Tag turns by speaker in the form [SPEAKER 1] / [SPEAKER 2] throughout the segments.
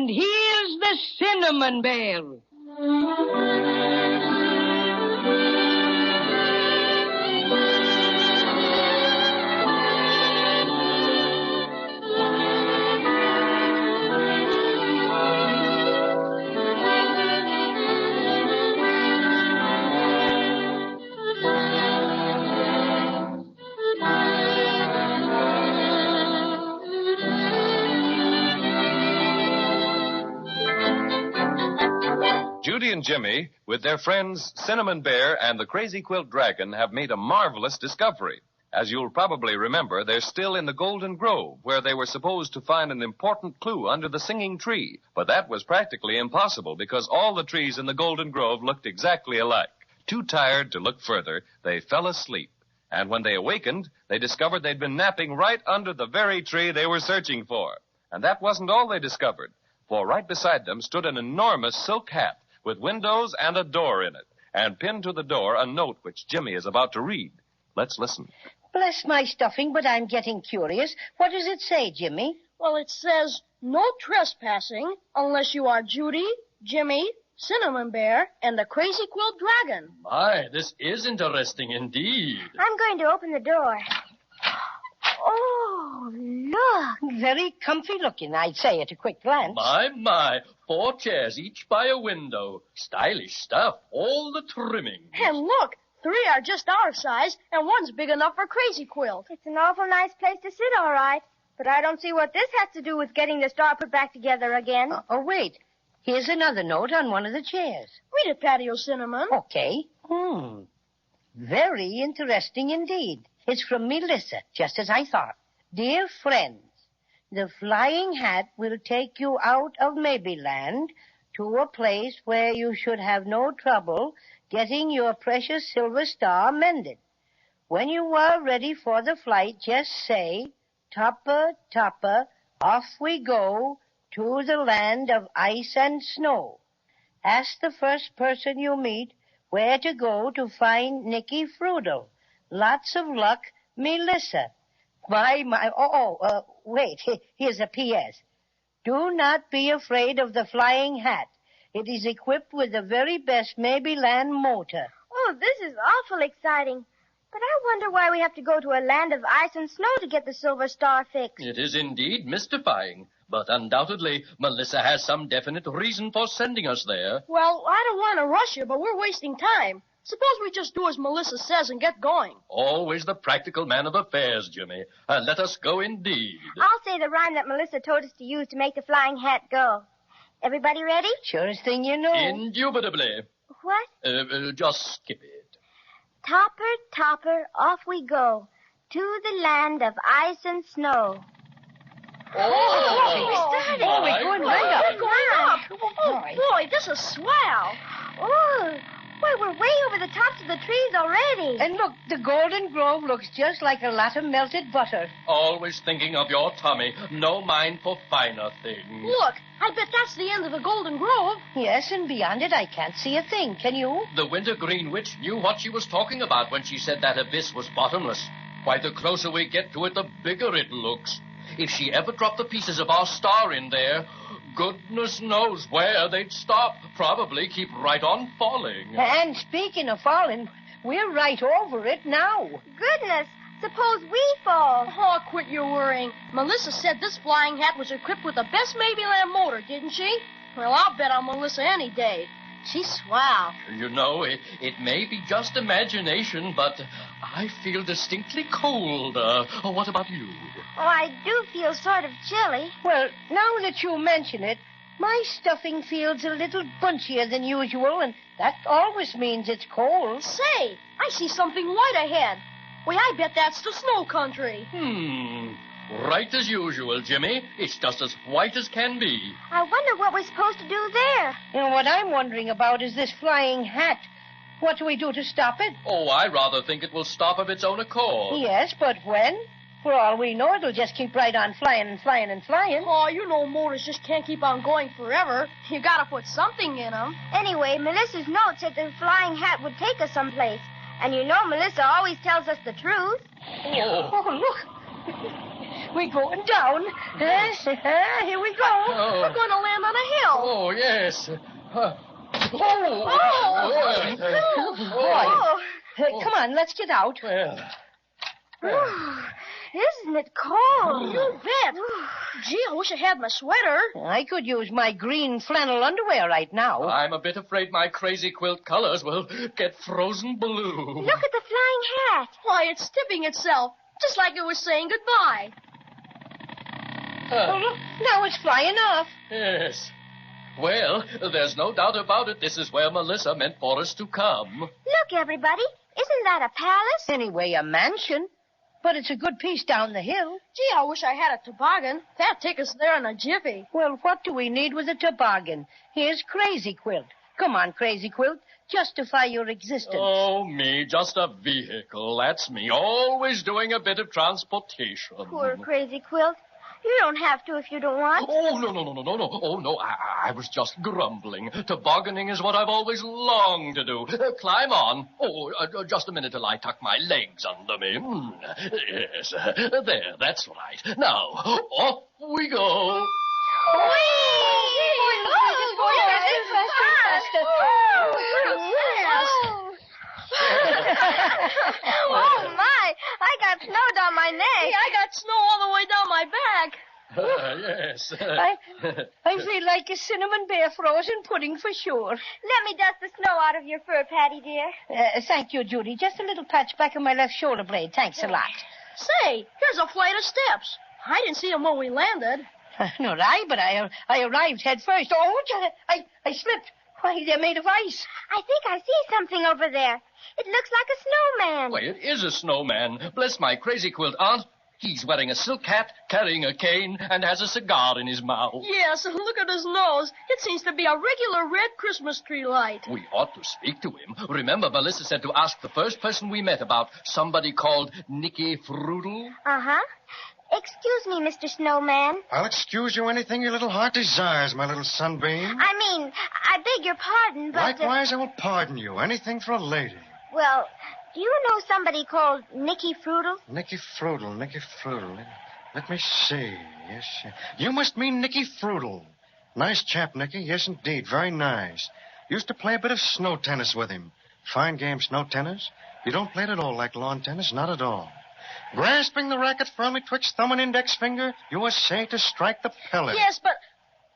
[SPEAKER 1] And here's the Cinnamon Bear.
[SPEAKER 2] Judy and Jimmy, with their friends Cinnamon Bear and the Crazy Quilt Dragon, have made a marvelous discovery. As you'll probably remember, they're still in the Golden Grove, where they were supposed to find an important clue under the singing tree. But that was practically impossible because all the trees in the Golden Grove looked exactly alike. Too tired to look further, they fell asleep. And when they awakened, they discovered they'd been napping right under the very tree they were searching for. And that wasn't all they discovered, for right beside them stood an enormous silk hat with windows and a door in it, and pinned to the door a note which Jimmy is about to read. Let's listen.
[SPEAKER 1] Bless my stuffing, but I'm getting curious. What does it say, Jimmy?
[SPEAKER 3] Well, it says, no trespassing unless you are Judy, Jimmy, Cinnamon Bear, and the Crazy Quilt Dragon.
[SPEAKER 4] My, this is interesting indeed.
[SPEAKER 5] I'm going to open the door. Oh, look.
[SPEAKER 1] Very comfy looking, I'd say at a quick glance.
[SPEAKER 4] My, 4 chairs, each by a window. Stylish stuff, all the trimming.
[SPEAKER 3] And look, 3 are just our size, and 1's big enough for Crazy Quilt.
[SPEAKER 5] It's an awful nice place to sit, all right. But I don't see what this has to do with getting the star put back together again.
[SPEAKER 1] Wait. Here's another note on one of the chairs.
[SPEAKER 3] Read it, Patio Cinnamon.
[SPEAKER 1] Okay. Very interesting indeed. It's from Melissa, just as I thought. Dear friends, the flying hat will take you out of Maybeland to a place where you should have no trouble getting your precious silver star mended. When you are ready for the flight, just say, Topper, Topper, off we go to the land of ice and snow. Ask the first person you meet where to go to find Nicky Frudel. Lots of luck, Melissa. Wait, here's a P.S. Do not be afraid of the flying hat. It is equipped with the very best Maybeland motor.
[SPEAKER 5] Oh, this is awful exciting. But I wonder why we have to go to a land of ice and snow to get the silver star fixed.
[SPEAKER 4] It is indeed mystifying, but undoubtedly Melissa has some definite reason for sending us there.
[SPEAKER 3] Well, I don't want to rush you, but we're wasting time. Suppose we just do as Melissa says and get going.
[SPEAKER 4] Always the practical man of affairs, Jimmy. Let us go indeed.
[SPEAKER 5] I'll say the rhyme that Melissa told us to use to make the flying hat go. Everybody ready?
[SPEAKER 1] Surest thing you know.
[SPEAKER 4] Indubitably.
[SPEAKER 5] What?
[SPEAKER 4] Just skip it.
[SPEAKER 5] Topper, Topper, off we go to the land of ice and snow.
[SPEAKER 1] We're going right up.
[SPEAKER 3] Oh, boy, this is swell.
[SPEAKER 5] Oh, boy, we're way over the tops of the trees already.
[SPEAKER 1] And look, the Golden Grove looks just like a lot of melted butter.
[SPEAKER 4] Always thinking of your tummy. No mind for finer things.
[SPEAKER 3] Look, I bet that's the end of the Golden Grove.
[SPEAKER 1] Yes, and beyond it I can't see a thing. Can you?
[SPEAKER 4] The Wintergreen Witch knew what she was talking about when she said that abyss was bottomless. Why, the closer we get to it, the bigger it looks. If she ever dropped the pieces of our star in there, goodness knows where they'd stop. Probably keep right on falling.
[SPEAKER 1] And speaking of falling, we're right over it now.
[SPEAKER 5] Goodness, suppose we fall.
[SPEAKER 3] Oh, quit your worrying. Melissa said this flying hat was equipped with the best Maybeland motor, didn't she? Well, I'll bet on Melissa any day. She's swell.
[SPEAKER 4] You know, it may be just imagination, but I feel distinctly cold. What about you?
[SPEAKER 5] Oh, I do feel sort of chilly.
[SPEAKER 1] Well, now that you mention it, my stuffing feels a little bunchier than usual, and that always means it's cold.
[SPEAKER 3] Say, I see something white ahead. Why, I bet that's the snow country.
[SPEAKER 4] Right as usual, Jimmy. It's just as white as can be.
[SPEAKER 5] I wonder what we're supposed to do there.
[SPEAKER 1] And what I'm wondering about is this flying hat. What do we do to stop it?
[SPEAKER 4] Oh, I rather think it will stop of its own accord.
[SPEAKER 1] Yes, but when? For all we know, it'll just keep right on flying and flying and flying.
[SPEAKER 3] Oh, you know motors just can't keep on going forever. You gotta put something in them.
[SPEAKER 5] Anyway, Melissa's note said the flying hat would take us someplace. And you know Melissa always tells us the truth.
[SPEAKER 1] Oh, look. We're going down. Here we go.
[SPEAKER 4] Oh.
[SPEAKER 3] We're going to land on a hill.
[SPEAKER 4] Oh, yes.
[SPEAKER 1] Boy. Come on, let's get out.
[SPEAKER 4] Well,
[SPEAKER 5] Isn't it cold?
[SPEAKER 3] You bet. Gee, I wish I had my sweater.
[SPEAKER 1] I could use my green flannel underwear right now.
[SPEAKER 4] I'm a bit afraid my crazy quilt colors will get frozen blue.
[SPEAKER 5] Look at the flying hat.
[SPEAKER 3] Why, it's tipping itself, just like it was saying goodbye.
[SPEAKER 1] Oh, look, now it's flying off.
[SPEAKER 4] Yes. Well, there's no doubt about it. This is where Melissa meant for us to come.
[SPEAKER 5] Look, everybody. Isn't that a palace?
[SPEAKER 1] Anyway, a mansion. But it's a good piece down the hill.
[SPEAKER 3] Gee, I wish I had a toboggan. That'd take us there in a jiffy.
[SPEAKER 1] Well, what do we need with a toboggan? Here's Crazy Quilt. Come on, Crazy Quilt. Justify your existence.
[SPEAKER 4] Oh, me, just a vehicle. That's me, always doing a bit of transportation.
[SPEAKER 5] Poor Crazy Quilt. You don't have to if you don't want.
[SPEAKER 4] Oh, no. Oh, no, I was just grumbling. Tobogganing is what I've always longed to do. Climb on. Oh, just a minute till I tuck my legs under me. Yes, there, that's right. Now, off we go.
[SPEAKER 5] Oh, my. I got snow down my neck.
[SPEAKER 3] Hey, I got snow all the way down my back.
[SPEAKER 4] Yes.
[SPEAKER 1] I feel like a cinnamon bear frozen pudding for sure.
[SPEAKER 5] Let me dust the snow out of your fur, Patty, dear.
[SPEAKER 1] Thank you, Judy. Just a little patch back of my left shoulder blade. Thanks a lot.
[SPEAKER 3] Say, here's a flight of steps. I didn't see them when we landed.
[SPEAKER 1] Nor I, but I arrived head first. Oh, I slipped. Why, they're made of ice.
[SPEAKER 5] I think I see something over there. It looks like a snowman.
[SPEAKER 4] Why, it is a snowman. Bless my crazy quilt aunt. He's wearing a silk hat, carrying a cane, and has a cigar in his mouth.
[SPEAKER 3] Yes, and look at his nose. It seems to be a regular red Christmas tree light.
[SPEAKER 4] We ought to speak to him. Remember, Melissa said to ask the first person we met about somebody called Nicky Frudel?
[SPEAKER 5] Uh-huh. Excuse me, Mr. Snowman.
[SPEAKER 6] I'll excuse you anything your little heart desires, my little sunbeam.
[SPEAKER 5] I mean, I beg your pardon, but...
[SPEAKER 6] Likewise, I will pardon you. Anything for a lady.
[SPEAKER 5] Well, do you know somebody called Nicky Frudel?
[SPEAKER 6] Nicky Frudel. Let me see. Yes, you must mean Nicky Frudel. Nice chap, Nicky. Yes, indeed. Very nice. Used to play a bit of snow tennis with him. Fine game, snow tennis. You don't play it at all like lawn tennis. Not at all. Grasping the racket firmly, twitch thumb and index finger, you essay to strike the pellet.
[SPEAKER 3] Yes, but...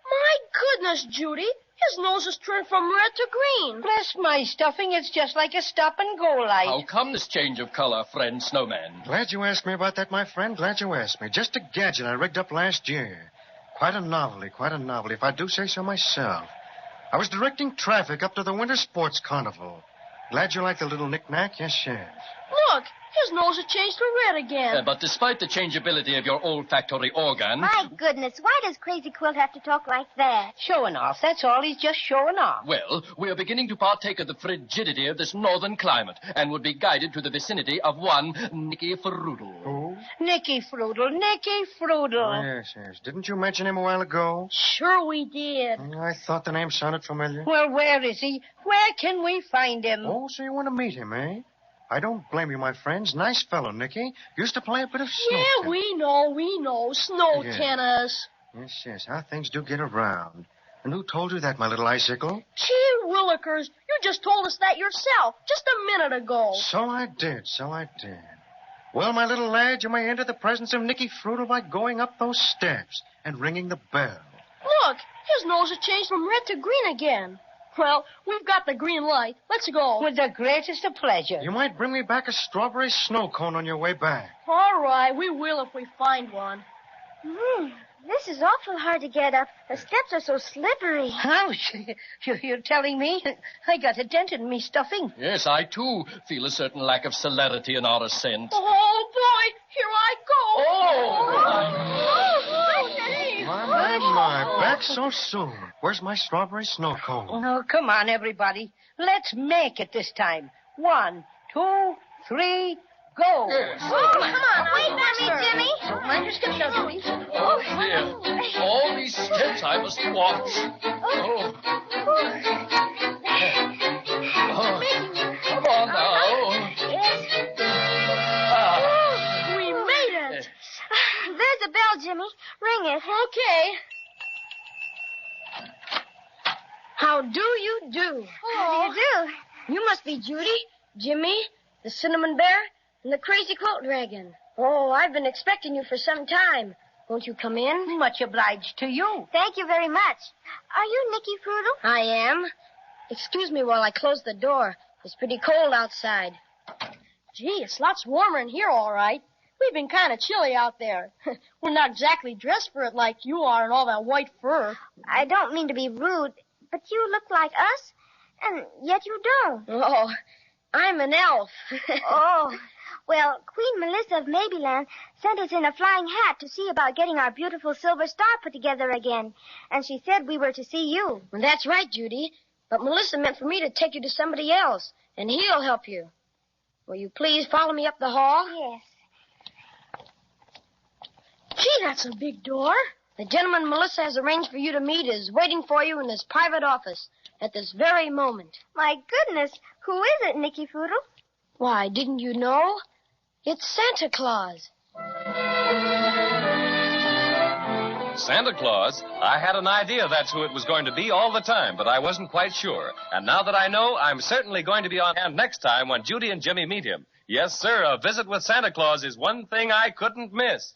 [SPEAKER 3] My goodness, Judy. His nose is turned from red to green.
[SPEAKER 1] Bless my stuffing, it's just like a stop-and-go light.
[SPEAKER 4] How come this change of color, friend Snowman?
[SPEAKER 6] Glad you asked me about that, my friend. Glad you asked me. Just a gadget I rigged up last year. Quite a novelty, if I do say so myself. I was directing traffic up to the Winter Sports Carnival. Glad you like the little knick-knack? Yes.
[SPEAKER 3] Look, his nose has changed to red again.
[SPEAKER 4] But despite the changeability of your olfactory organ...
[SPEAKER 5] My goodness, why does Crazy Quilt have to talk like that?
[SPEAKER 1] Showing off, that's all. He's just showing off.
[SPEAKER 4] Well, we are beginning to partake of the frigidity of this northern climate and would be guided to the vicinity of one Nicky Frudel.
[SPEAKER 6] Who?
[SPEAKER 1] Nicky Frudel.
[SPEAKER 6] Oh, yes. Didn't you mention him a while ago?
[SPEAKER 3] Sure we did.
[SPEAKER 6] I thought the name sounded familiar.
[SPEAKER 1] Well, where is he? Where can we find him?
[SPEAKER 6] Oh, so you want to meet him, eh? I don't blame you, my friends. Nice fellow, Nicky. Used to play a bit of snow
[SPEAKER 3] Yeah,
[SPEAKER 6] tennis.
[SPEAKER 3] we know. Snow
[SPEAKER 6] Yeah.
[SPEAKER 3] tennis.
[SPEAKER 6] Yes. How things do get around. And who told you that, my little icicle?
[SPEAKER 3] Gee willikers, you just told us that yourself just a minute ago.
[SPEAKER 6] So I did. Well, my little lad, you may enter the presence of Nicky Frudel by going up those steps and ringing the bell.
[SPEAKER 3] Look, his nose has changed from red to green again. Well, we've got the green light. Let's go.
[SPEAKER 1] With the greatest of pleasure.
[SPEAKER 6] You might bring me back a strawberry snow cone on your way back.
[SPEAKER 3] All right, we will if we find one.
[SPEAKER 5] This is awful hard to get up. The steps are so slippery.
[SPEAKER 1] Ouch. You're telling me I got a dent in me stuffing.
[SPEAKER 4] Yes, I, too, feel a certain lack of celerity in our ascent.
[SPEAKER 3] Oh, boy, here I go.
[SPEAKER 6] My, back so soon. Where's my strawberry snow cone?
[SPEAKER 1] Oh, come on, everybody. Let's make it this time. 1, 2, 3, go.
[SPEAKER 4] Yes.
[SPEAKER 5] Oh, come on. Wait for me, Jimmy.
[SPEAKER 1] Mind your steps now, Jimmy.
[SPEAKER 4] Oh, dear. All these steps I must watch. Oh. Come on now.
[SPEAKER 5] Yes.
[SPEAKER 4] Ah.
[SPEAKER 3] We made it.
[SPEAKER 5] There's a bell, Jimmy. Ring it.
[SPEAKER 3] Okay. How do you do?
[SPEAKER 5] How do you do?
[SPEAKER 3] You must be Judy, Jimmy, the Cinnamon Bear, and the Crazy Quilt Dragon. Oh, I've been expecting you for some time. Won't you come in?
[SPEAKER 1] Much obliged to you.
[SPEAKER 5] Thank you very much. Are you Nicky Frudel?
[SPEAKER 3] I am. Excuse me while I close the door. It's pretty cold outside. Gee, it's lots warmer in here, all right. We've been kind of chilly out there. We're not exactly dressed for it like you are in all that white fur.
[SPEAKER 5] I don't mean to be rude, but you look like us, and yet you don't.
[SPEAKER 3] Oh, I'm an elf.
[SPEAKER 5] Oh, well, Queen Melissa of Maybeland sent us in a flying hat to see about getting our beautiful silver star put together again. And she said we were to see you.
[SPEAKER 3] Well, that's right, Judy. But Melissa meant for me to take you to somebody else, and he'll help you. Will you please follow me up the hall?
[SPEAKER 5] Yes.
[SPEAKER 3] Gee, that's a big door. The gentleman Melissa has arranged for you to meet is waiting for you in his private office at this very moment.
[SPEAKER 5] My goodness, who is it, Nicky Frudel?
[SPEAKER 3] Why, didn't you know? It's Santa Claus.
[SPEAKER 2] Santa Claus? I had an idea that's who it was going to be all the time, but I wasn't quite sure. And now that I know, I'm certainly going to be on hand next time when Judy and Jimmy meet him. Yes, sir, a visit with Santa Claus is one thing I couldn't miss.